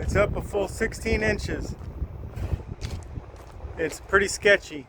It's up a full 16 inches. It's pretty sketchy.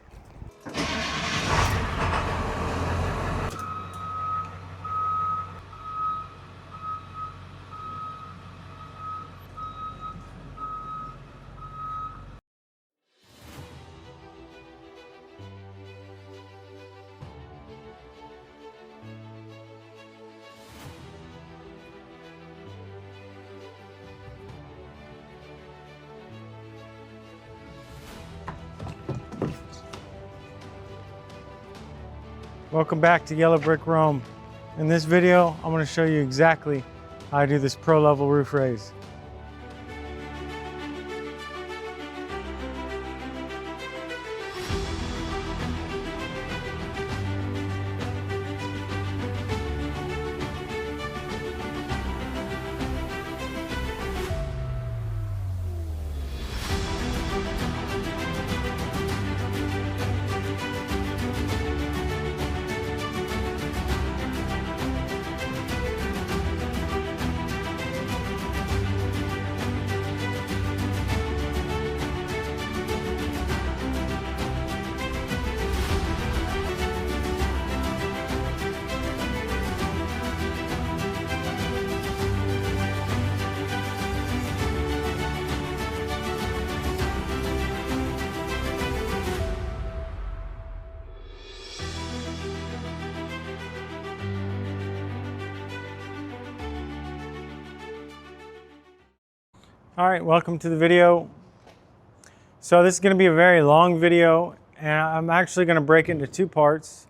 Welcome back to Yellow Brick Rome. In this video, I'm going to show you exactly how I do this pro level roof raise. All right, welcome to the video. So this is going to be a very long video, and I'm actually going to break it into two parts.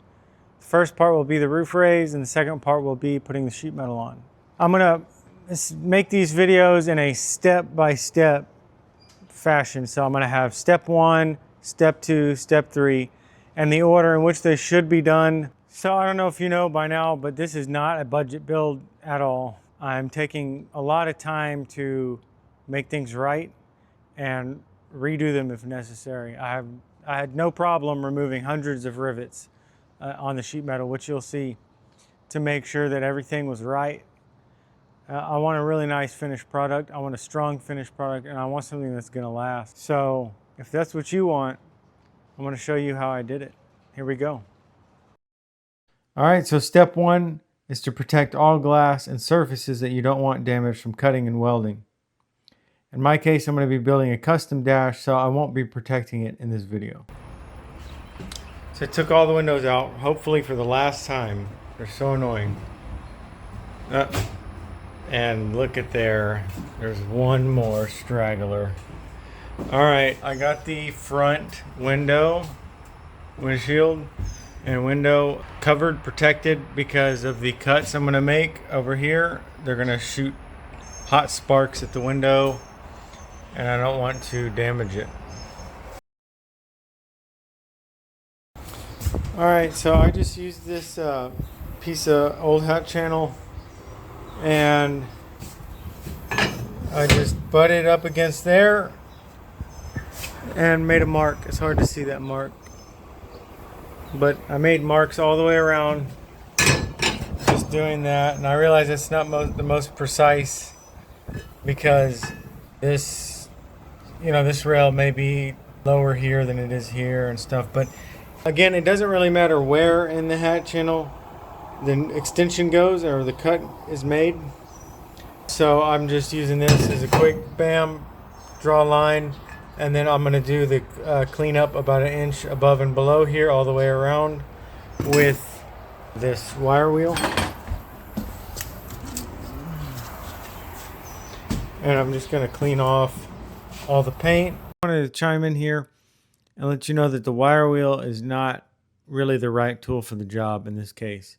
The first part will be the roof raise, and the second part will be putting the sheet metal on. I'm going to make these videos in a step-by-step fashion. So I'm going to have step 1, step 2, step 3, and the order in which they should be done. So I don't know if you know by now, but this is not a budget build at all. I'm taking a lot of time to make things right and redo them if necessary. I had no problem removing hundreds of rivets on the sheet metal, which you'll see, to make sure that everything was right. I want a really nice finished product. I want a strong finished product, and I want something that's going to last. So if that's what you want, I'm going to show you how I did it. Here we go. All right, so step 1 is to protect all glass and surfaces that you don't want damaged from cutting and welding. In my case, I'm going to be building a custom dash, so I won't be protecting it in this video. So I took all the windows out, hopefully for the last time. They're so annoying. And look at there. There's one more straggler. All right, I got the front windshield and window covered, protected because of the cuts I'm going to make over here. They're going to shoot hot sparks at the window, and I don't want to damage it. Alright, so I just used this piece of old hat channel, and I just butted up against there and made a mark. It's hard to see that mark, but I made marks all the way around just doing that, and I realize it's not the most precise because this rail may be lower here than it is here and stuff, but again, it doesn't really matter where in the hat channel the extension goes or the cut is made. So I'm just using this as a quick bam, draw a line, and then I'm going to do the clean up about 1 inch above and below here all the way around with this wire wheel. And I'm just going to clean off all the paint. I wanted to chime in here and let you know that the wire wheel is not really the right tool for the job in this case,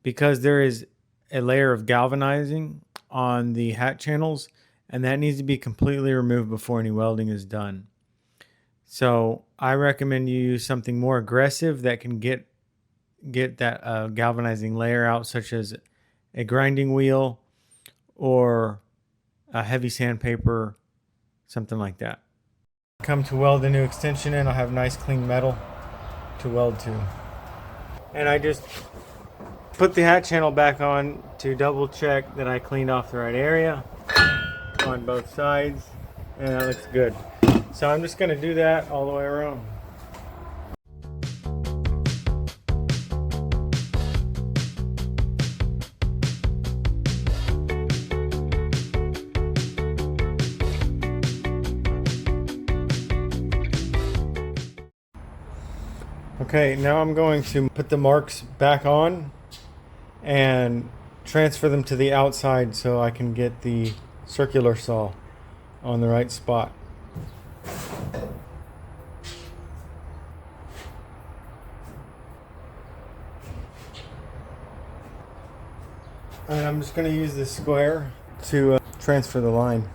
because there is a layer of galvanizing on the hat channels, and that needs to be completely removed before any welding is done. So I recommend you use something more aggressive that can get that galvanizing layer out, such as a grinding wheel or a heavy sandpaper, something like that. Come to weld the new extension in, I'll have nice clean metal to weld to. And I just put the hat channel back on to double check that I cleaned off the right area. on both sides, and that looks good. So I'm just going to do that all the way around. Okay, now I'm going to put the marks back on and transfer them to the outside so I can get the circular saw on the right spot. And I'm just going to use this square to transfer the line.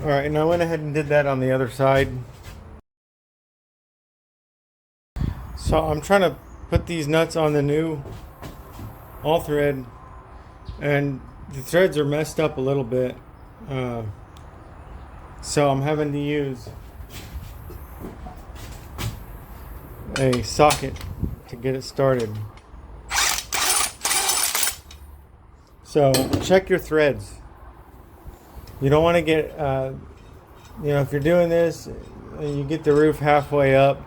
All right, and I went ahead and did that on the other side. So I'm trying to put these nuts on the new all thread, and the threads are messed up a little bit. So I'm having to use a socket to get it started. So check your threads. You don't want to get, if you're doing this, you get the roof halfway up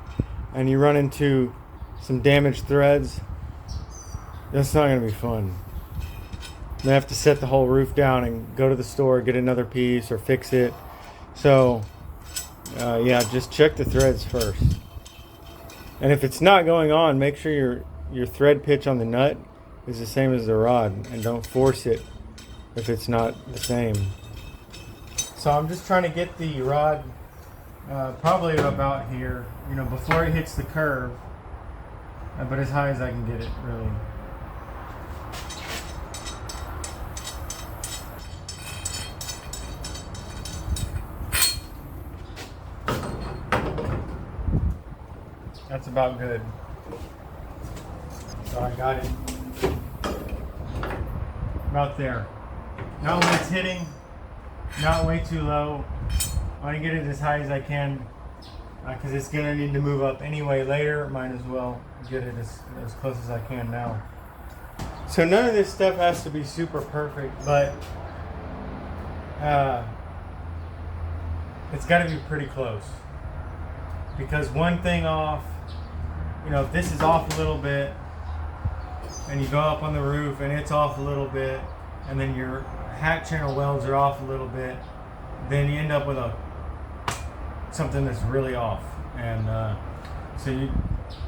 and you run into some damaged threads, that's not going to be fun. You have to set the whole roof down and go to the store, get another piece or fix it. So, yeah, just check the threads first. And if it's not going on, make sure your thread pitch on the nut is the same as the rod, and don't force it if it's not the same. So I'm just trying to get the rod probably about here, before it hits the curve, but as high as I can get it, really. That's about good. So I got it about there. Not when it's hitting, not way too low. I want to get it as high as I can because it's going to need to move up anyway later. Might as well get it as close as I can now. So none of this stuff has to be super perfect, but it's got to be pretty close. Because one thing off, if this is off a little bit and you go up on the roof and it's off a little bit, and then your hat channel welds are off a little bit, then you end up with something that's really off. And so you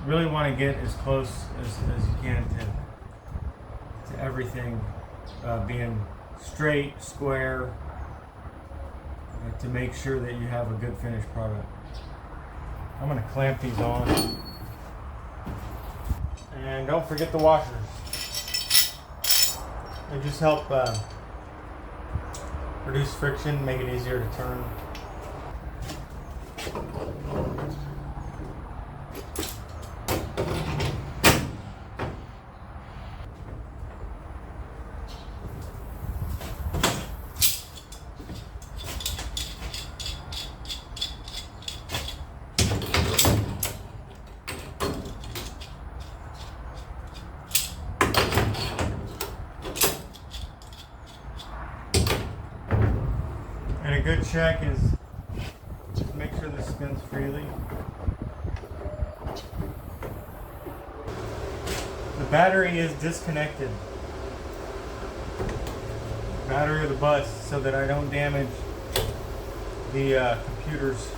really want to get as close as you can to everything being straight, square, to make sure that you have a good finished product. I'm going to clamp these on. And don't forget the washers. They just help reduce friction, make it easier to turn. And a good check is just make sure this spins freely. The battery is disconnected. Battery of the bus, so that I don't damage the computers.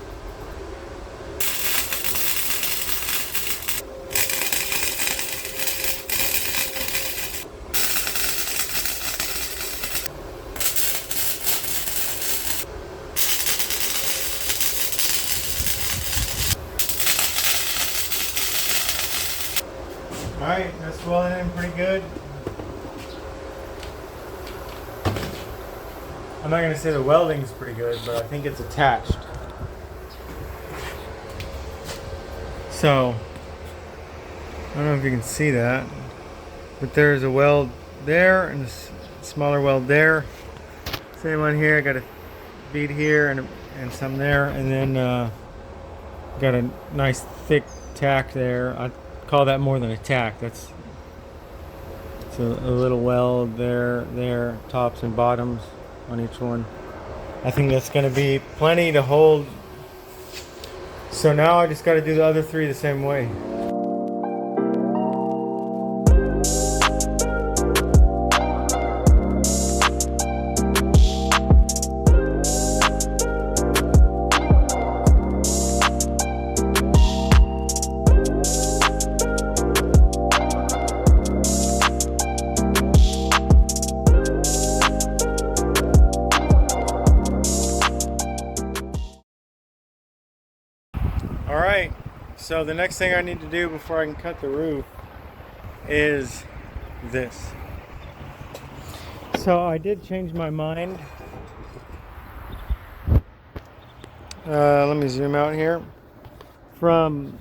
Alright, that's welding in pretty good. I'm not going to say the welding's pretty good, but I think it's attached. So, I don't know if you can see that, but there's a weld there and a smaller weld there. Same one here, I got a bead here and some there, and then got a nice thick tack there. I call that more than a tack. It's a little weld there, tops and bottoms on each one. I think that's going to be plenty to hold. So now I just got to do the other three the same way. Alright, so the next thing I need to do before I can cut the roof is this. So I did change my mind. Let me zoom out here. From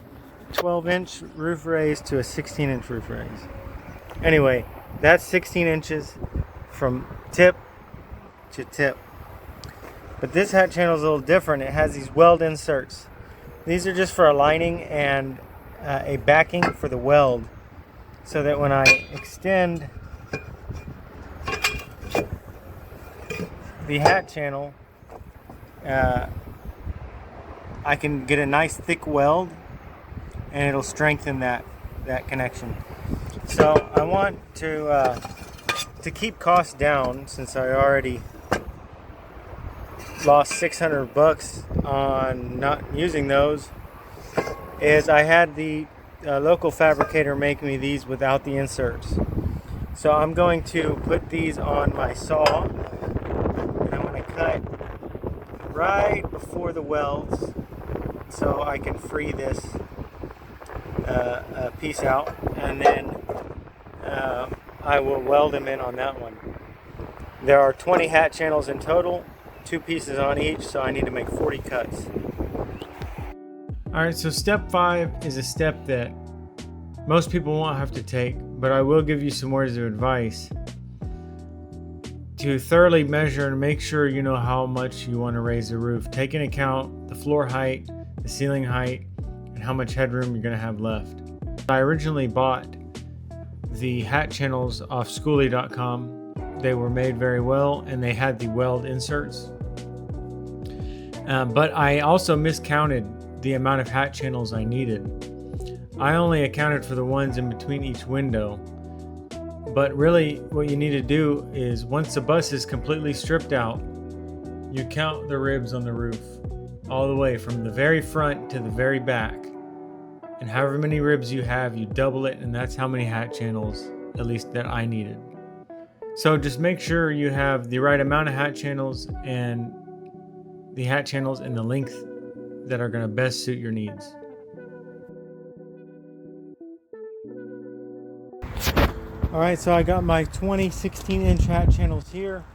12-inch roof raise to a 16-inch roof raise. Anyway, that's 16 inches from tip to tip. But this hat channel is a little different. It has these weld inserts. These are just for aligning and a backing for the weld, so that when I extend the hat channel, I can get a nice thick weld and it'll strengthen that connection. So I want to keep costs down, since I already lost $600 on not using those, is I had the local fabricator make me these without the inserts. So I'm going to put these on my saw, and I'm going to cut right before the welds so I can free this piece out, and then I will weld them in on that one. There are 20 hat channels in total, 2 pieces on each, so I need to make 40 cuts. Alright, so step 5 is a step that most people won't have to take, but I will give you some words of advice to thoroughly measure and make sure you know how much you want to raise the roof. Take into account the floor height, the ceiling height, and how much headroom you're going to have left. I originally bought the hat channels off Skoolie.com. They were made very well, and they had the weld inserts. But I also miscounted the amount of hat channels I needed. I only accounted for the ones in between each window. But really, what you need to do is, once the bus is completely stripped out, you count the ribs on the roof all the way from the very front to the very back. And however many ribs you have, you double it, and that's how many hat channels, at least that I needed. So just make sure you have the right amount of hat channels, and the hat channels in the length that are going to best suit your needs. Alright, so I got my 20 16-inch hat channels here.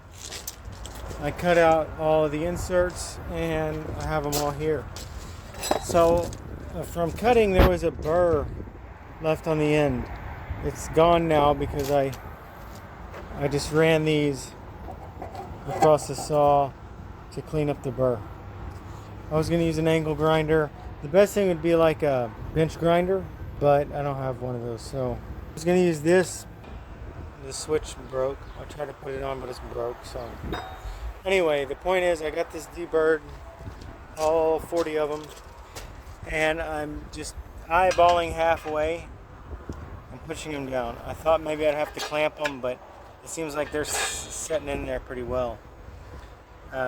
I cut out all of the inserts and I have them all here. So from cutting, there was a burr left on the end. It's gone now because I just ran these across the saw to clean up the burr. I was going to use an angle grinder. The best thing would be like a bench grinder, but I don't have one of those. So I was going to use this. The switch broke. I tried to put it on, but it's broke. So anyway, the point is, I got this deburred, all 40 of them, and I'm just eyeballing halfway and pushing them down. I thought maybe I'd have to clamp them, but it seems like they're setting in there pretty well.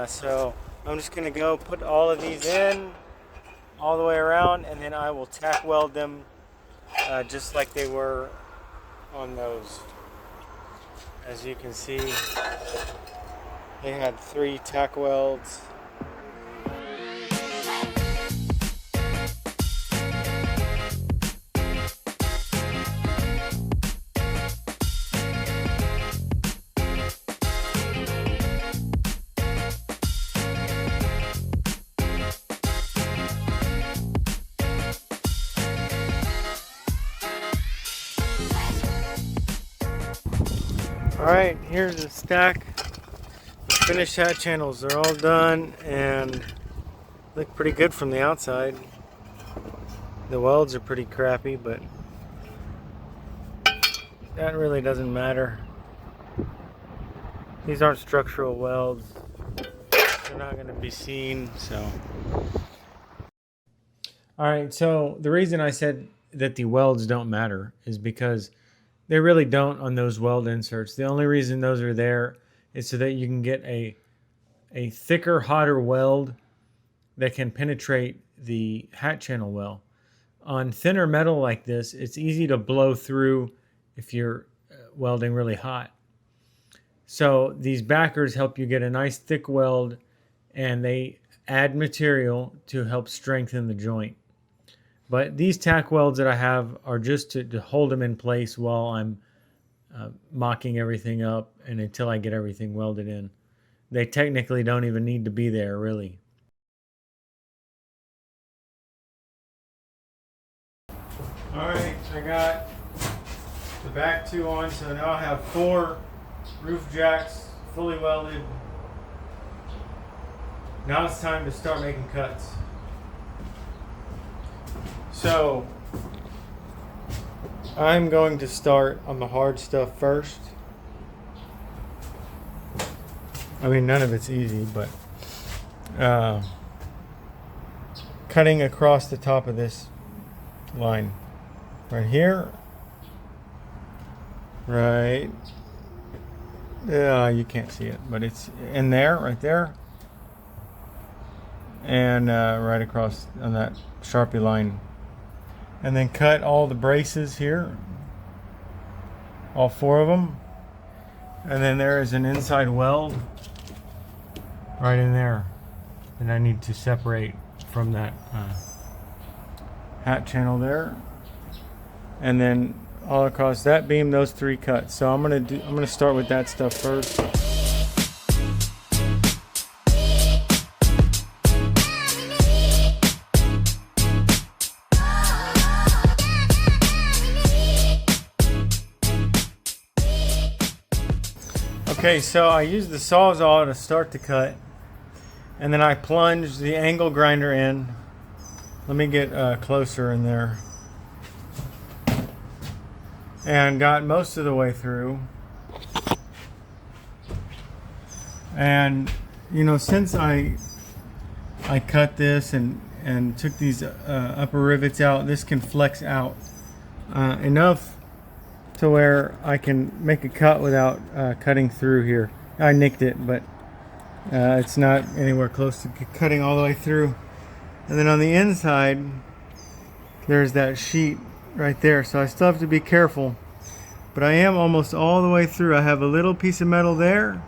So I'm just going to go put all of these in all the way around, and then I will tack weld them just like they were on those. As you can see, they had 3 tack welds. Alright, here's a stack of finished hat channels. They're all done and look pretty good from the outside. The welds are pretty crappy, but that really doesn't matter. These aren't structural welds. They're not going to be seen, so. Alright, so the reason I said that the welds don't matter is because they really don't on those weld inserts. The only reason those are there is so that you can get a thicker, hotter weld that can penetrate the hat channel well. On thinner metal like this, it's easy to blow through if you're welding really hot. So these backers help you get a nice thick weld, and they add material to help strengthen the joint. But these tack welds that I have are just to hold them in place while I'm mocking everything up and until I get everything welded in. They technically don't even need to be there, really. Alright, I got the back two on, so now I have 4 roof jacks fully welded. Now it's time to start making cuts. So I'm going to start on the hard stuff first. I mean, none of it's easy, but cutting across the top of this line right here, right, you can't see it, but it's in there, right there, and right across on that Sharpie line. And then cut all the braces here, all 4 of them. And then there is an inside weld right in there that I need to separate from that hat channel there. And then all across that beam, those 3 cuts. So I'm gonna start with that stuff first. Okay, so I used the Sawzall to start the cut, and then I plunged the angle grinder in. Let me get closer in there. And got most of the way through. And you know, since I cut this and took these upper rivets out, this can flex out enough to where I can make a cut without cutting through here. I nicked it, but it's not anywhere close to cutting all the way through. And then on the inside, there's that sheet right there, so I still have to be careful. But I am almost all the way through. I have a little piece of metal there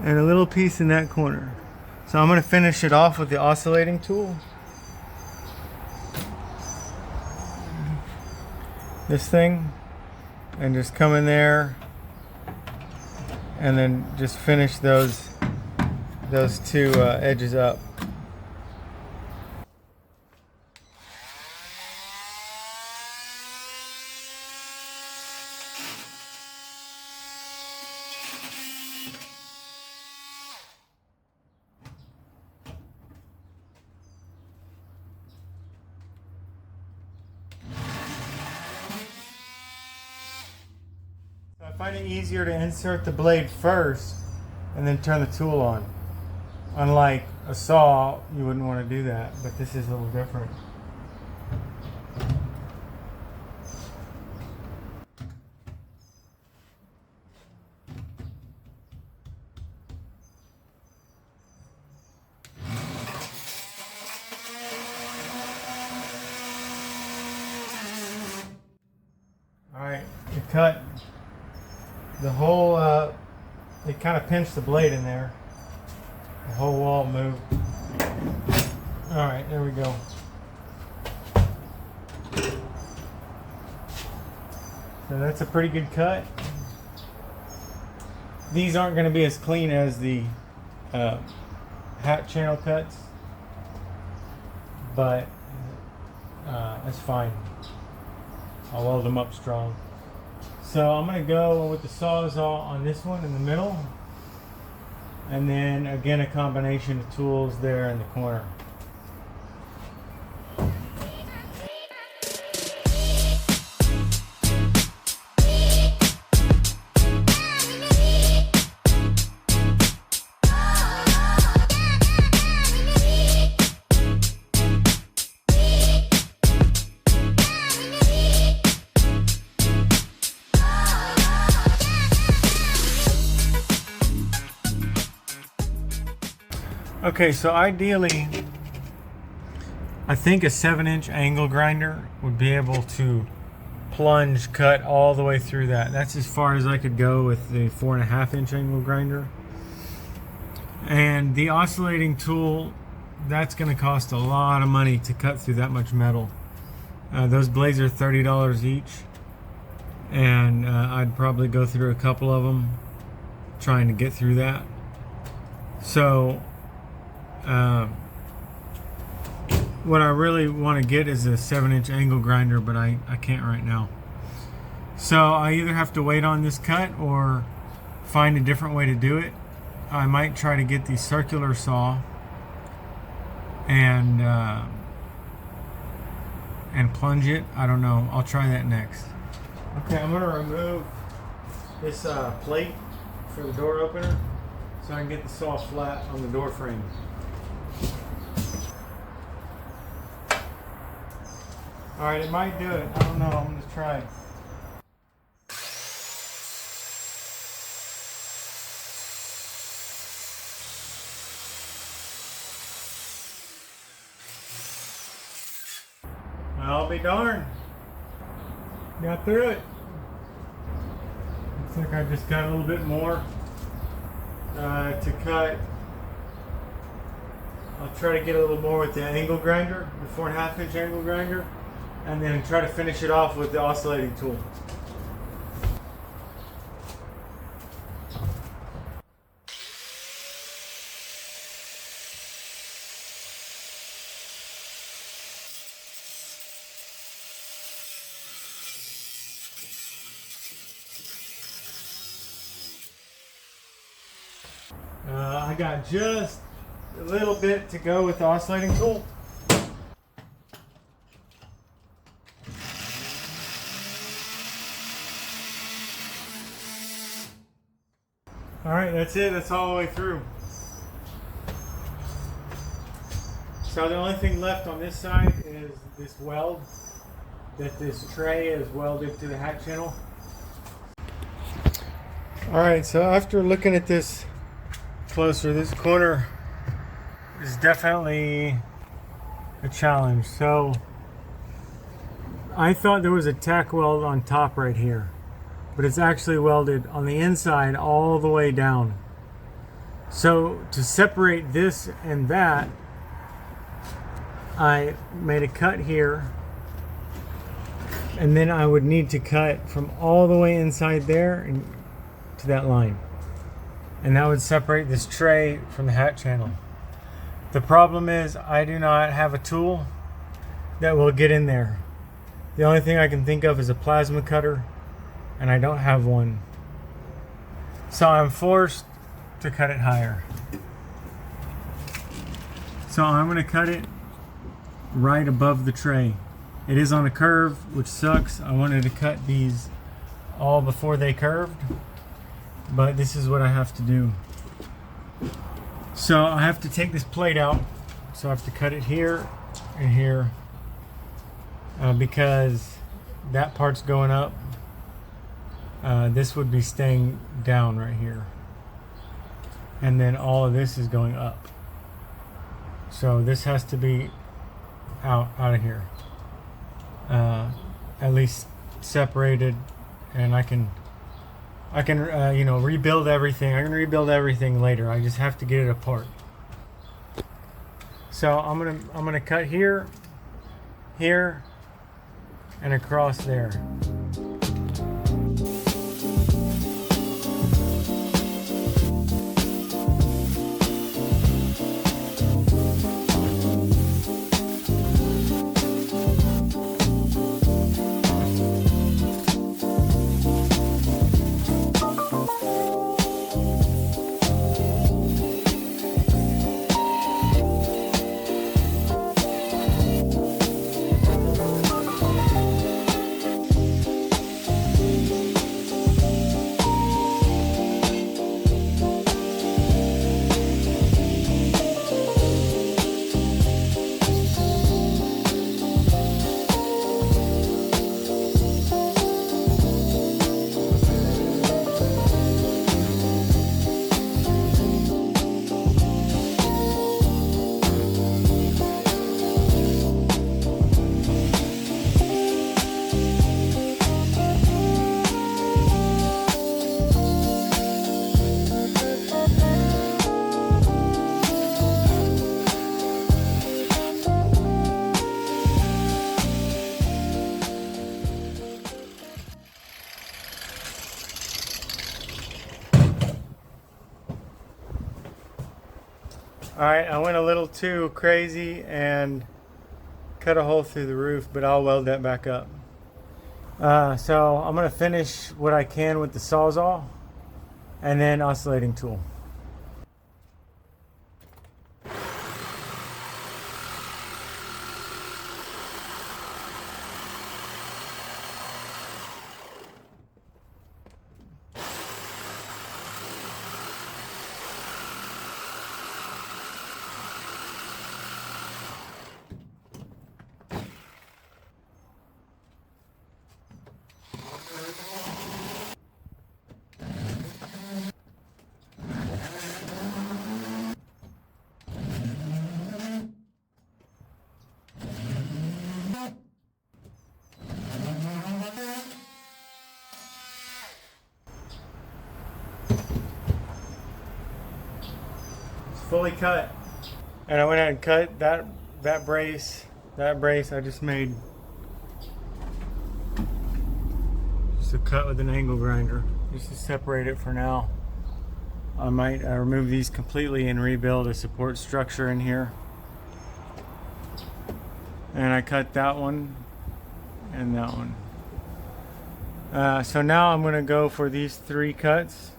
and a little piece in that corner. So I'm going to finish it off with the oscillating tool. This thing. And just come in there and then just finish those 2 edges up. I find it easier to insert the blade first and then turn the tool on. Unlike a saw, you wouldn't want to do that, but this is a little different. Alright, you cut the whole, it kind of pinched the blade in there. The whole wall moved. Alright, there we go. So that's a pretty good cut. These aren't going to be as clean as the hat channel cuts, but that's fine. I'll weld them up strong. So I'm going to go with the Sawzall on this one in the middle, and then again a combination of tools there in the corner. Okay, so ideally, I think a 7-inch angle grinder would be able to plunge cut all the way through that. That's as far as I could go with the 4.5-inch angle grinder. And the oscillating tool, that's going to cost a lot of money to cut through that much metal. Those blades are $30 each, and I'd probably go through a couple of them trying to get through that. So what I really want to get is a 7-inch angle grinder, but I can't right now. So I either have to wait on this cut or find a different way to do it. I might try to get the circular saw and plunge it. I don't know. I'll try that next. Okay, I'm going to remove this plate for the door opener so I can get the saw flat on the door frame. Alright, it might do it. I don't know. I'm going to try. I'll be darned. Got through it. Looks like I just got a little bit more to cut. I'll try to get a little more with the angle grinder, the 4.5-inch angle grinder, and then try to finish it off with the oscillating tool. I got just a little bit to go with the oscillating tool. Alright, that's it. That's all the way through. So the only thing left on this side is this weld that this tray is welded to the hat channel. Alright, so after looking at this closer, this corner is definitely a challenge. So I thought there was a tack weld on top right here, but it's actually welded on the inside all the way down. So to separate this and that, I made a cut here, and then I would need to cut from all the way inside there and to that line, and that would separate this tray from the hat channel. The problem is I do not have a tool that will get in there. The only thing I can think of is a plasma cutter, and I don't have one. So I'm forced to cut it higher. So I'm going to cut it right above the tray. It is on a curve, which sucks. I wanted to cut these all before they curved, but this is what I have to do. So I have to take this plate out. So I have to cut it here and here because that part's going up. This would be staying down right here, and then all of this is going up. So this has to be out of here, at least separated, and I can you know, rebuild everything. I can rebuild everything later. I just have to get it apart. So I'm gonna cut here, here, and across there. All right, I went a little too crazy and cut a hole through the roof, but I'll weld that back up. So I'm gonna finish what I can with the Sawzall and then oscillating tool. Fully cut, and I went ahead and cut that brace I just made just a cut with an angle grinder just to separate it for now. I might remove these completely and rebuild a support structure in here. And I cut that one and that one. So now I'm going to go for these 3 cuts.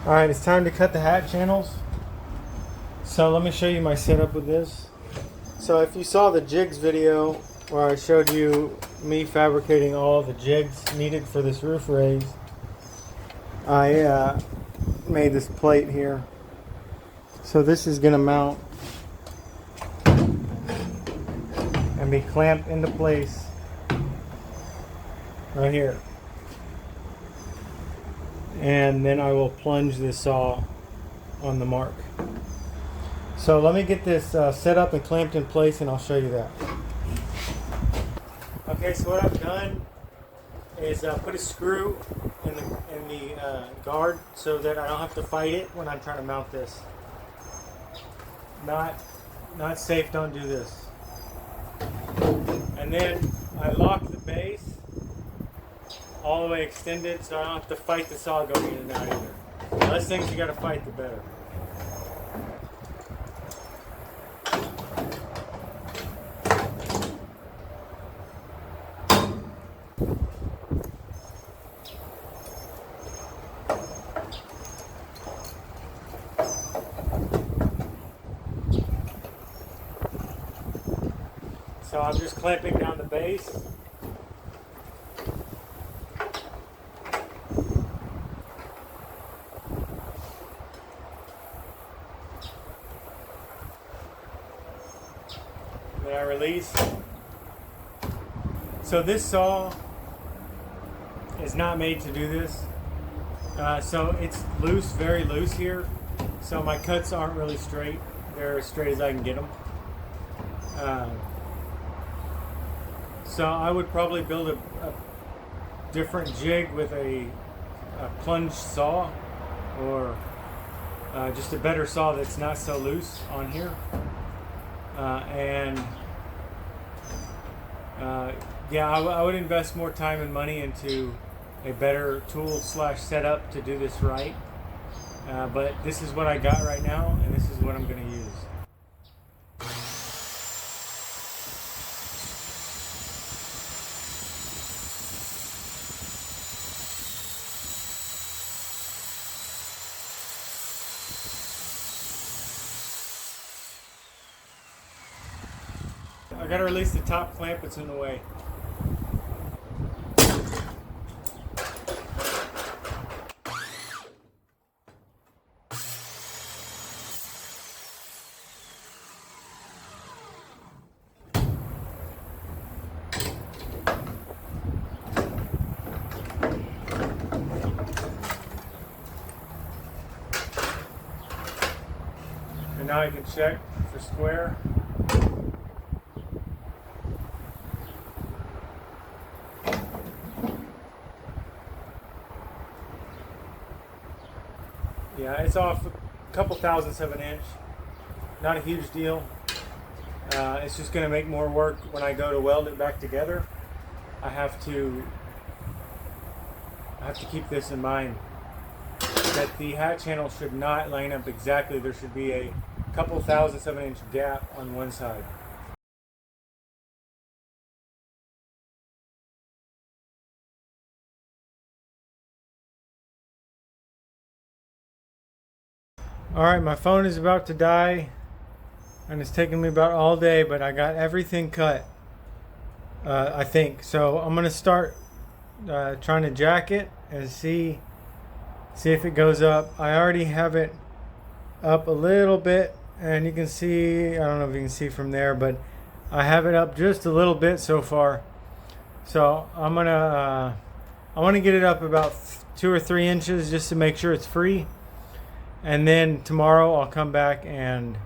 Alright, it's time to cut the hat channels. So let me show you my setup with this. So if you saw the jigs video where I showed you me fabricating all the jigs needed for this roof raise, I made this plate here. So this is going to mount and be clamped into place right here. And then I will plunge this saw on the mark. So let me get this set up and clamped in place and I'll show you that. Okay, so what I've done is put a screw in the guard so that I don't have to fight it when I'm trying to mount this. Not safe, don't do this. And then I lock the base all the way extended so I don't have to fight the saw going in and out either. The less things you gotta fight, the better. So I'm just clamping down the base. Then I release. So this saw is not made to do this. So it's loose, very loose here. So my cuts aren't really straight. They're as straight as I can get them. So I would probably build a different jig with a plunge saw, or just a better saw that's not so loose on here. Yeah, I would invest more time and money into a better tool / setup to do this right. But this is what I got right now, and this is what I'm going to use. I gotta release the top clamp, it's in the way. And now I can check for square. Yeah, it's off a couple thousandths of an inch. Not a huge deal. It's just going to make more work when I go to weld it back together. I have to keep this in mind, that the hat channel should not line up exactly. There should be a couple thousandths of an inch gap on one side. Alright, my phone is about to die, and it's taken me about all day, but I got everything cut, I think. So I'm going to start trying to jack it and see if it goes up. I already have it up a little bit, and you can see, I don't know if you can see from there, but I have it up just a little bit so far. So I'm gonna I want to get it up about 2 or 3 inches just to make sure it's free, and then tomorrow I'll come back and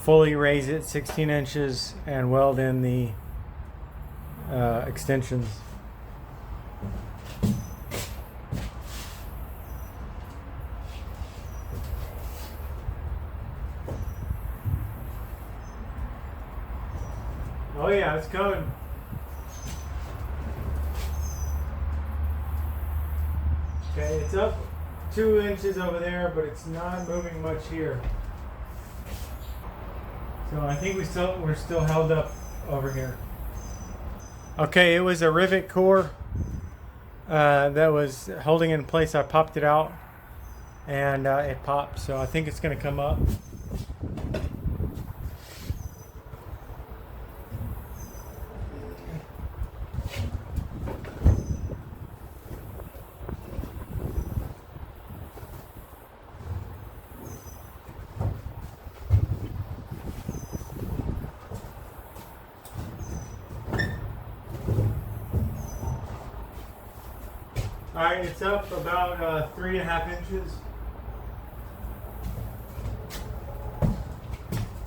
fully raise it 16 inches and weld in the extensions. Oh yeah, it's coming. Okay, it's up 2 inches over there, but it's not moving much here. So I think we're still held up over here. Okay, it was a rivet core that was holding in place. I popped it out, and it popped. So I think it's going to come up. Alright, it's up about 3.5 inches.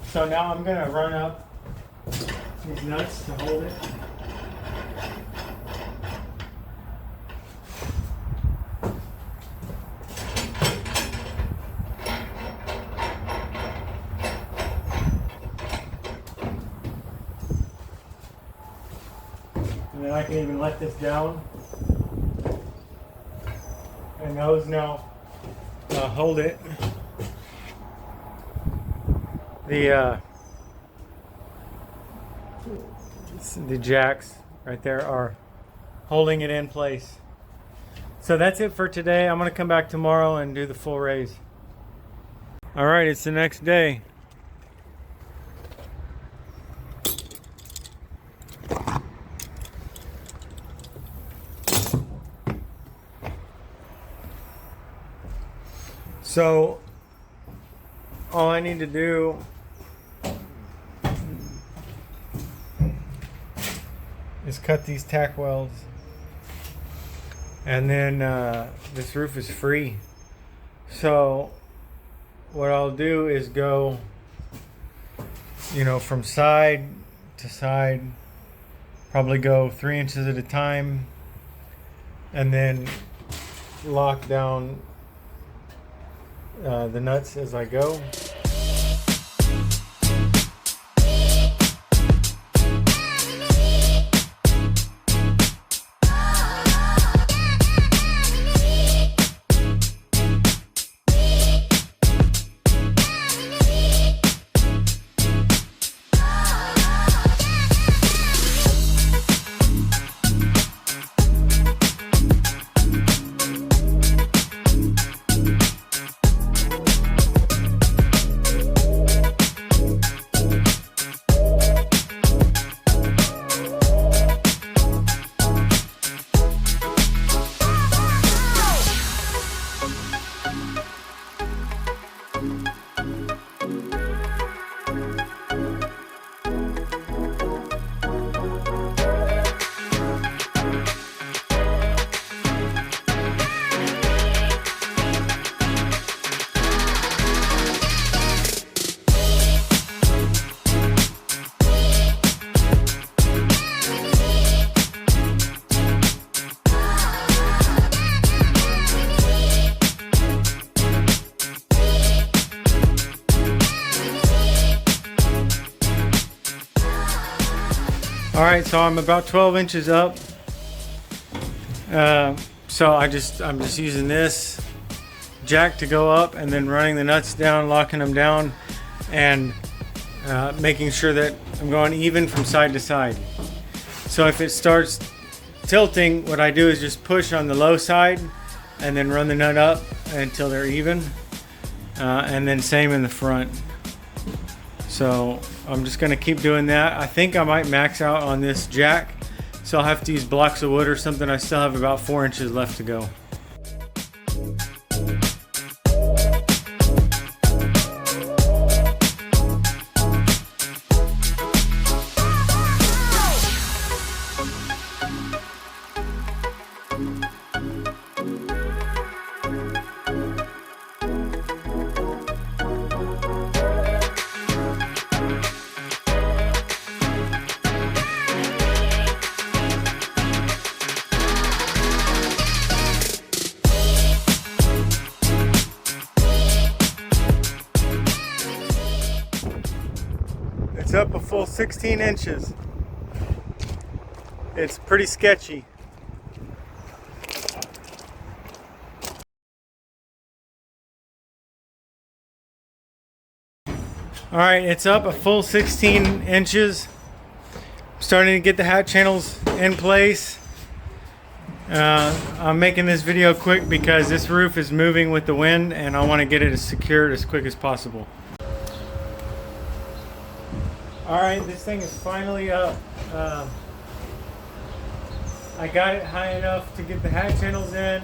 So now I'm going to run up these nuts to hold it. And then I can even let this down. And those now hold it. The jacks right there are holding it in place. So that's it for today. I'm going to come back tomorrow and do the full raise. All right, it's the next day. So all I need to do is cut these tack welds, and then this roof is free. So what I'll do is go, from side to side, probably go 3 inches at a time, and then lock down the nuts as I go. All right, so I'm about 12 inches up. So I'm just using this jack to go up and then running the nuts down, locking them down, and making sure that I'm going even from side to side. So if it starts tilting, what I do is just push on the low side and then run the nut up until they're even, and then same in the front. So I'm just gonna keep doing that. I think I might max out on this jack, so I'll have to use blocks of wood or something. I still have about 4 inches left to go. It's up a full 16 inches. It's pretty sketchy. All right, it's up a full 16 inches. I'm starting to get the hat channels in place. I'm making this video quick because this roof is moving with the wind and I want to get it as secured as quick as possible. Alright, this thing is finally up. I got it high enough to get the hat channels in,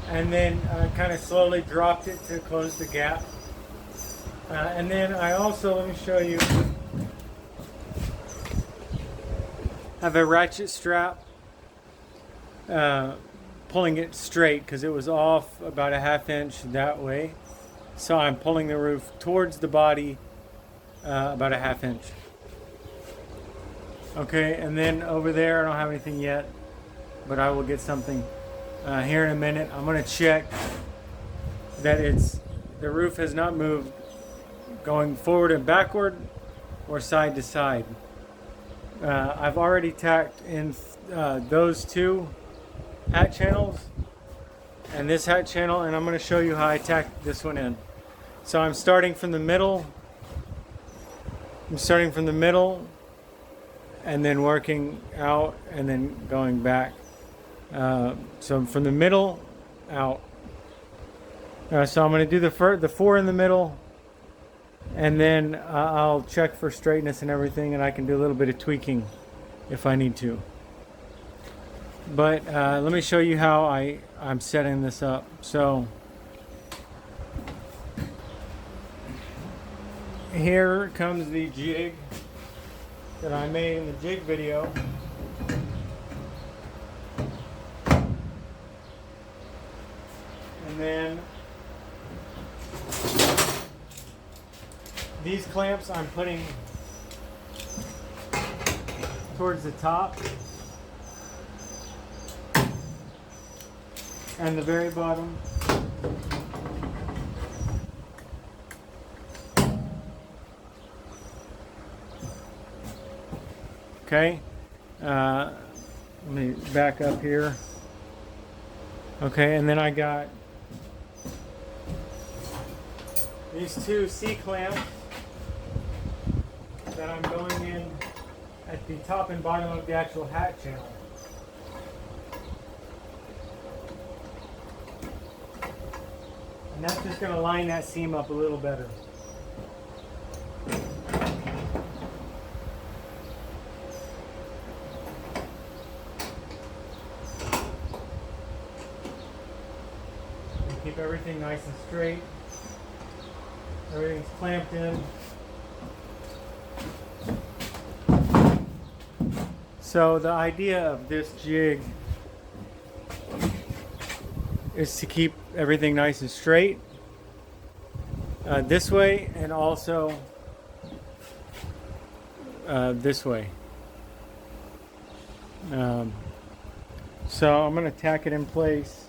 and then kind of slowly dropped it to close the gap. And then I also, let me show you, have a ratchet strap pulling it straight because it was off about a ½ inch that way. So I'm pulling the roof towards the body about a ½ inch. Okay, and then over there I don't have anything yet, but I will get something here in a minute. I'm going to check that the roof has not moved going forward and backward or side to side. I've already tacked in those two hat channels and this hat channel, and I'm going to show you how I tacked this one in. So I'm starting from the middle. And then working out and then going back. So from the middle out. So I'm going to do the 4 in the middle, and then I'll check for straightness and everything, and I can do a little bit of tweaking if I need to. But let me show you how I'm setting this up. So here comes the jig that I made in the jig video. And then these clamps I'm putting towards the top and the very bottom. Okay, let me back up here. Okay, and then I got these two C-clamps that I'm going in at the top and bottom of the actual hat channel. And that's just going to line that seam up a little better. Keep everything nice and straight. Everything's clamped in. So the idea of this jig is to keep everything nice and straight this way, and also this way. So I'm going to tack it in place.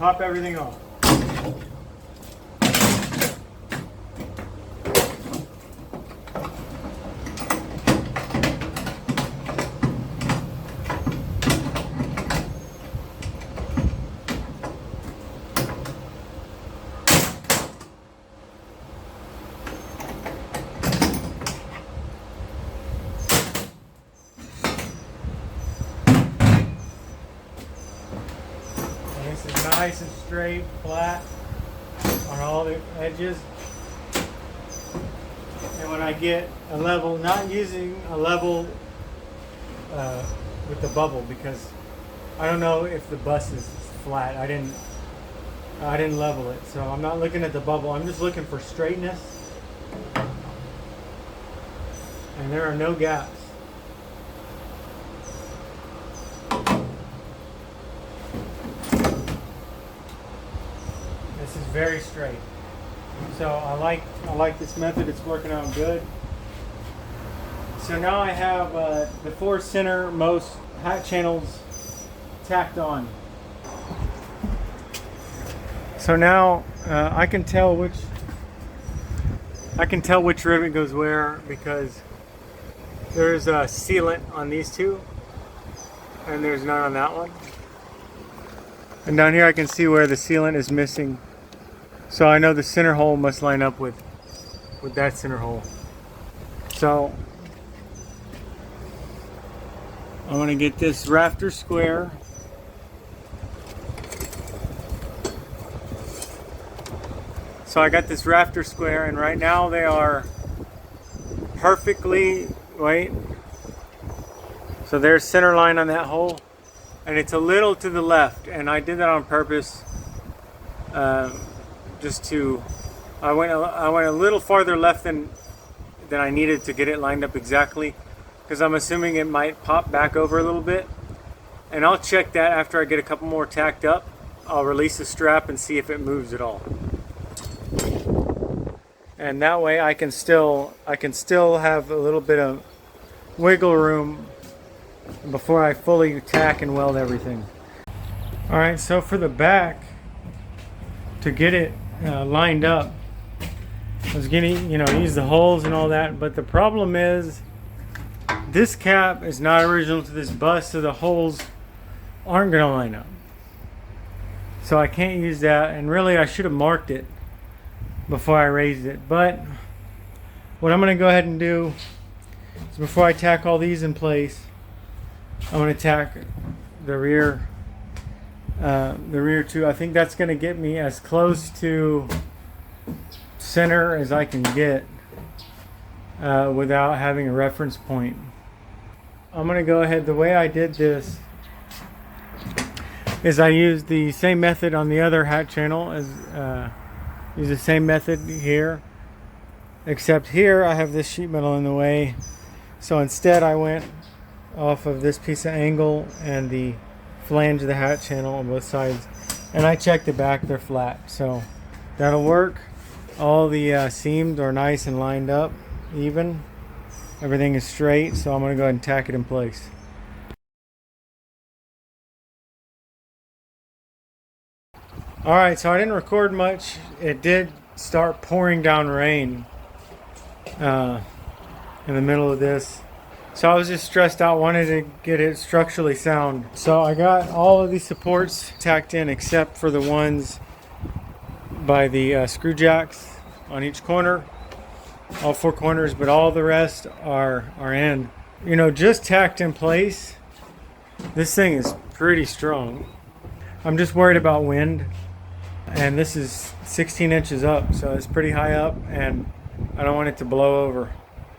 pop everything off. This is nice and straight, flat on all the edges. And when I get a level, not using a level with the bubble, because I don't know if the bus is flat. I didn't level it, so I'm not looking at the bubble. I'm just looking for straightness, and there are no gaps. This is very straight, so I like this method. It's working out good. So now I have the 4 centermost hat channels tacked on. So now I can tell which rivet goes where, because there's a sealant on these two, and there's none on that one. And down here I can see where the sealant is missing. So I know the center hole must line up with that center hole. So I want to get this rafter square. So I got this rafter square, and right now they are perfectly, wait. So there's center line on that hole, and it's a little to the left, and I did that on purpose. I went a little farther left than I needed to get it lined up exactly, because I'm assuming it might pop back over a little bit, and I'll check that after I get a couple more tacked up. I'll release the strap and see if it moves at all, and that way I can still have a little bit of wiggle room before I fully tack and weld everything. All right, so for the back, to get it lined up, I was getting, use the holes and all that, but the problem is this cap is not original to this bus, so the holes aren't going to line up. So I can't use that, and really I should have marked it before I raised it. But what I'm going to go ahead and do is, before I tack all these in place, I'm going to tack the rear too. I think that's going to get me as close to center as I can get without having a reference point. I'm going to go ahead, the way I did this is I used the same method on the other hat channel as use the same method here, except here I have this sheet metal in the way, so instead I went off of this piece of angle and the flange of the hat channel on both sides, and I checked the back, they're flat, so that'll work. All the seams are nice and lined up, even. Everything is straight, so I'm going to go ahead and tack it in place. Alright, so I didn't record much. It did start pouring down rain in the middle of this. So I was just stressed out, wanted to get it structurally sound. So I got all of these supports tacked in except for the ones by the screw jacks on each corner. All 4 corners, but all the rest are in. Just tacked in place, this thing is pretty strong. I'm just worried about wind. And this is 16 inches up, so it's pretty high up, and I don't want it to blow over.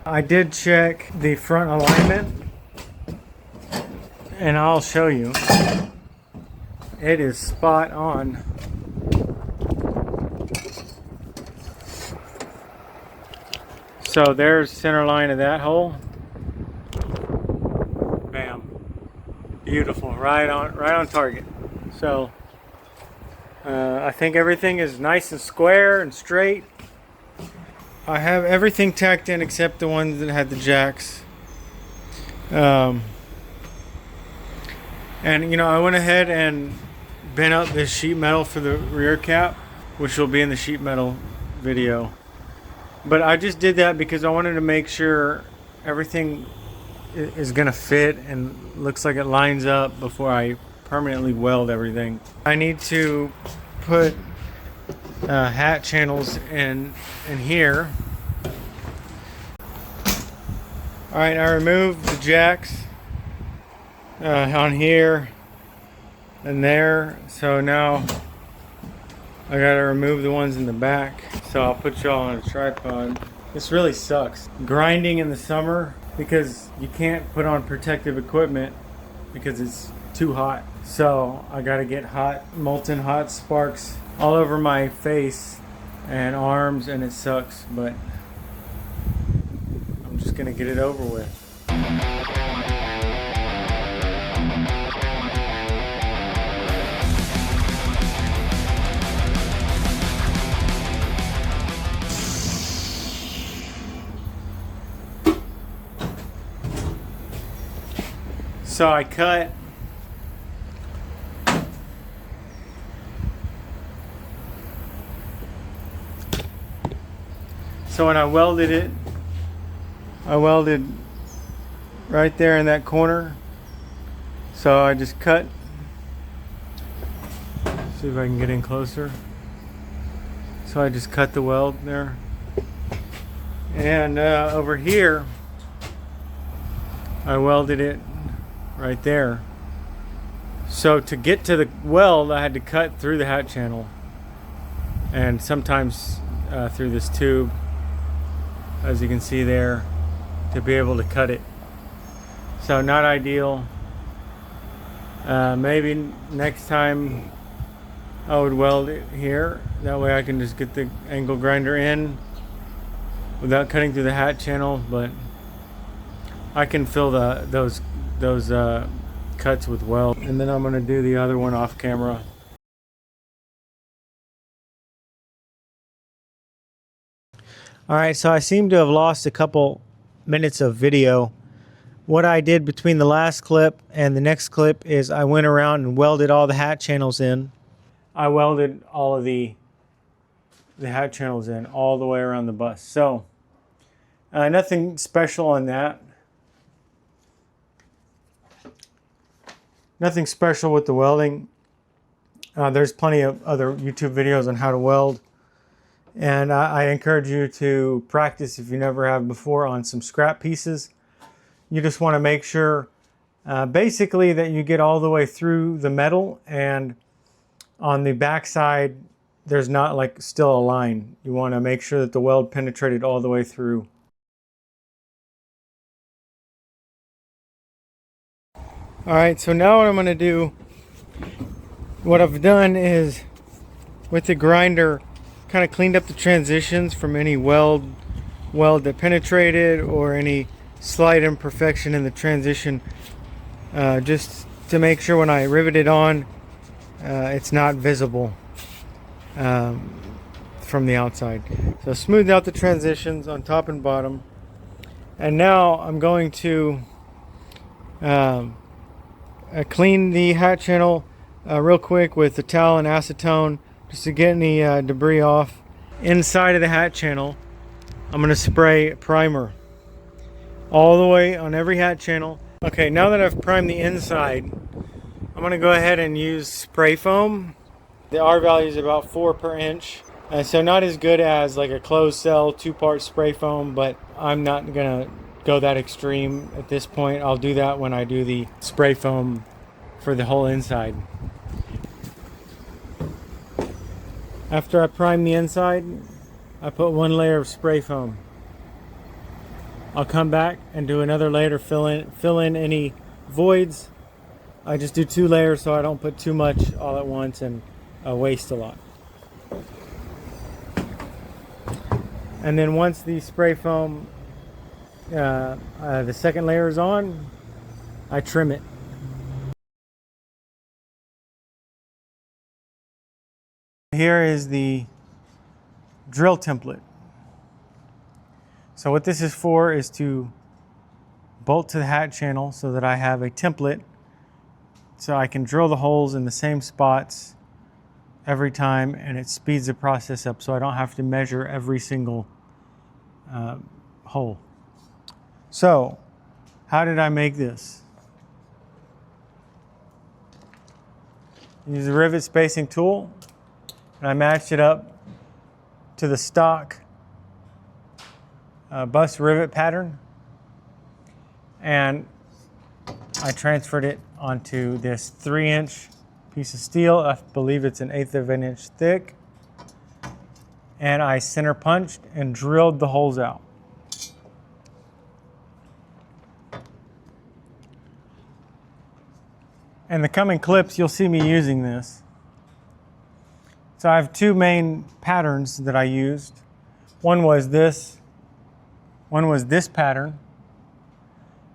I did check the front alignment, and I'll show you. It is spot on. So there's center line of that hole. Bam. Beautiful, right on target. So I think everything is nice and square and straight. I have everything tacked in except the ones that had the jacks. And I went ahead and bent up this sheet metal for the rear cap, which will be in the sheet metal video. But I just did that because I wanted to make sure everything is gonna fit and looks like it lines up before I permanently weld everything. I need to put hat channels in here. All right, I removed the jacks on here and there, so now I gotta remove the ones in the back. So I'll put y'all on a tripod. This really sucks. Grinding in the summer because you can't put on protective equipment because it's too hot. So I gotta get molten hot sparks all over my face and arms, and it sucks, but I'm just gonna get it over with. So I cut when I welded it, I welded right there in that corner. So I just cut. See if I can get in closer. So I just cut the weld there. And over here, I welded it right there. So to get to the weld, I had to cut through the hat channel, and sometimes through this tube, as you can see there, to be able to cut it. So not ideal. Maybe next time I would weld it here. That way I can just get the angle grinder in without cutting through the hat channel, but I can fill those cuts with weld. And then I'm gonna do the other one off camera. All right, so I seem to have lost a couple minutes of video. What I did between the last clip and the next clip is I went around and welded all the hat channels in. I welded all of the hat channels in all the way around the bus. So nothing special on that. Nothing special with the welding. There's plenty of other YouTube videos on how to weld. And I encourage you to practice if you never have before on some scrap pieces. You just want to make sure basically that you get all the way through the metal, and on the back side there's not like still a line. You want to make sure that the weld penetrated all the way through. Alright, so now what I'm going to do, what I've done is with the grinder kind of cleaned up the transitions from any weld that penetrated or any slight imperfection in the transition, just to make sure when I rivet it on it's not visible from the outside. So smoothed out the transitions on top and bottom, and now I'm going to clean the hat channel real quick with a towel and acetone just to get any debris off. Inside of the hat channel, I'm going to spray primer all the way on every hat channel. Okay, now that I've primed the inside, I'm going to go ahead and use spray foam. The R value is about 4 per inch. So not as good as like a closed cell 2-part spray foam, but I'm not going to go that extreme at this point. I'll do that when I do the spray foam for the whole inside. After I prime the inside, I put 1 layer of spray foam. I'll come back and do another layer to fill in any voids. I just do 2 layers so I don't put too much all at once and waste a lot. And then once the spray foam, the second layer is on, I trim it. Here is the drill template. So what this is for is to bolt to the hat channel so that I have a template So I can drill the holes in the same spots every time, and it speeds the process up so I don't have to measure every single hole. So how did I make this? Use the rivet spacing tool, and I matched it up to the stock bus rivet pattern, and I transferred it onto this 3-inch piece of steel. I believe it's 1/8 of an inch thick, and I center punched and drilled the holes out. In the coming clips, you'll see me using this. So I have two main patterns that I used. One was this pattern,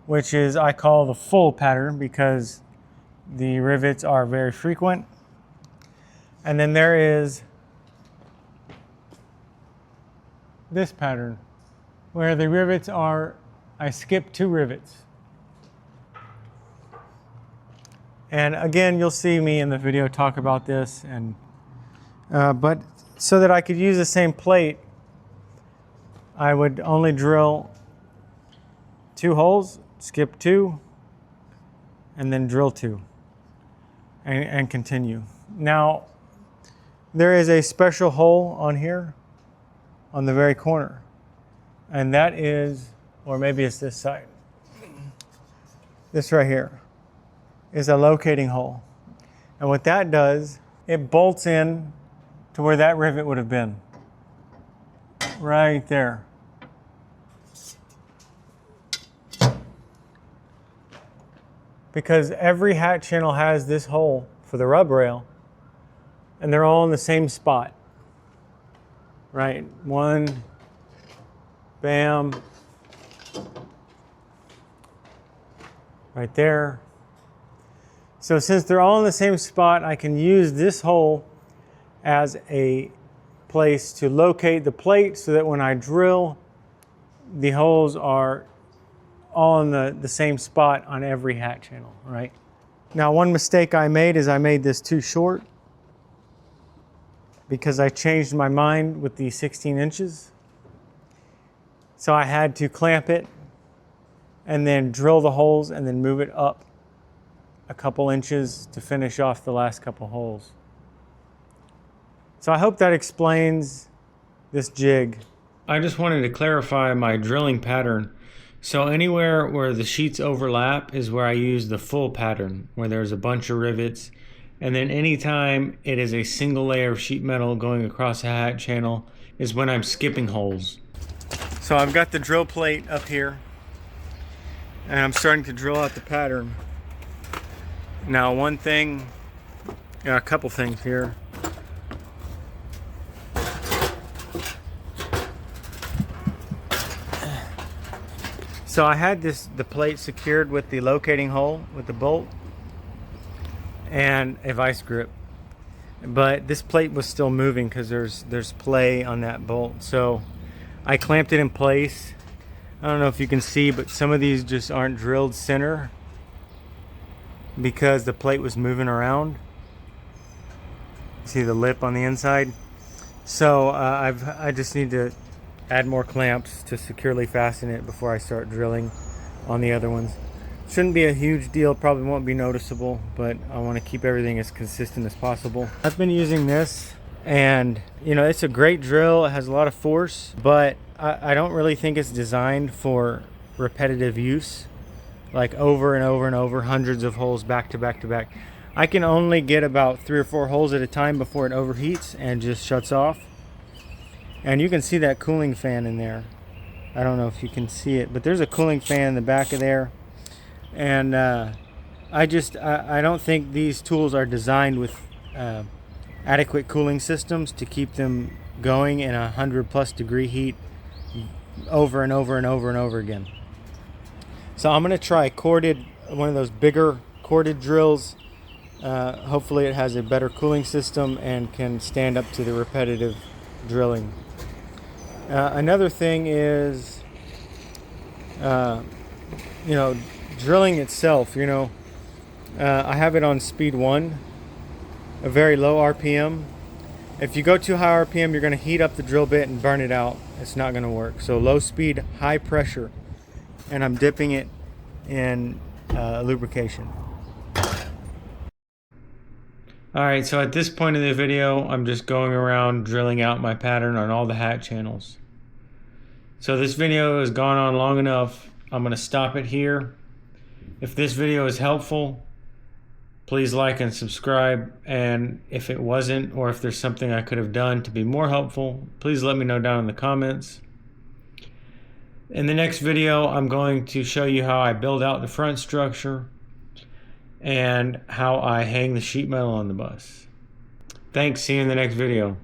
which is I call the full pattern because the rivets are very frequent. And then there is this pattern where the rivets are, I skip 2 rivets. And again, you'll see me in the video talk about this, and but so that I could use the same plate, I would only drill 2 holes, skip 2, and then drill 2, and continue. Now, there is a special hole on here, on the very corner, and that is, or maybe it's this side, this right here is a locating hole. And what that does, it bolts in to where that rivet would have been, right there. Because every hat channel has this hole for the rub rail, and they're all in the same spot. Right, 1, bam, right there. So since they're all in the same spot, I can use this hole as a place to locate the plate so that when I drill, the holes are all in the same spot on every hat channel, right? Now, one mistake I made is I made this too short because I changed my mind with the 16 inches. So I had to clamp it and then drill the holes and then move it up a couple inches to finish off the last couple holes. So I hope that explains this jig. I just wanted to clarify my drilling pattern. So anywhere where the sheets overlap is where I use the full pattern, where there's a bunch of rivets. And then anytime it is a single layer of sheet metal going across a hat channel is when I'm skipping holes. So I've got the drill plate up here, and I'm starting to drill out the pattern. Now, one thing, a couple things here. So I had the plate secured with the locating hole with the bolt and a vice grip, but this plate was still moving because there's play on that bolt. So I clamped it in place. I don't know if you can see, but some of these just aren't drilled center because the plate was moving around. See the lip on the inside? So I just need to add more clamps to securely fasten it before I start drilling on the other ones. Shouldn't be a huge deal, probably won't be noticeable, but I want to keep everything as consistent as possible. I've been using this, and you know, it's a great drill. It has a lot of force, but I don't really think it's designed for repetitive use, like over and over and over, hundreds of holes back to back to back. I can only get about 3 or 4 holes at a time before it overheats and just shuts off. And you can see that cooling fan in there. I don't know if you can see it, but there's a cooling fan in the back of there. And I don't think these tools are designed with adequate cooling systems to keep them going in 100+ degree heat over and over and over and over again. So I'm going to try one of those bigger corded drills. Hopefully it has a better cooling system and can stand up to the repetitive drilling. Another thing is, you know, drilling itself. You know, I have it on speed 1, a very low RPM. If you go too high RPM, you're going to heat up the drill bit and burn it out. It's not going to work. So low speed, high pressure, and I'm dipping it in lubrication. Alright, so at this point in the video, I'm just going around drilling out my pattern on all the hat channels. So this video has gone on long enough. I'm going to stop it here. If this video is helpful, please like and subscribe. And if it wasn't, or if there's something I could have done to be more helpful, please let me know down in the comments. In the next video, I'm going to show you how I build out the front structure and how I hang the sheet metal on the bus. Thanks, see you in the next video.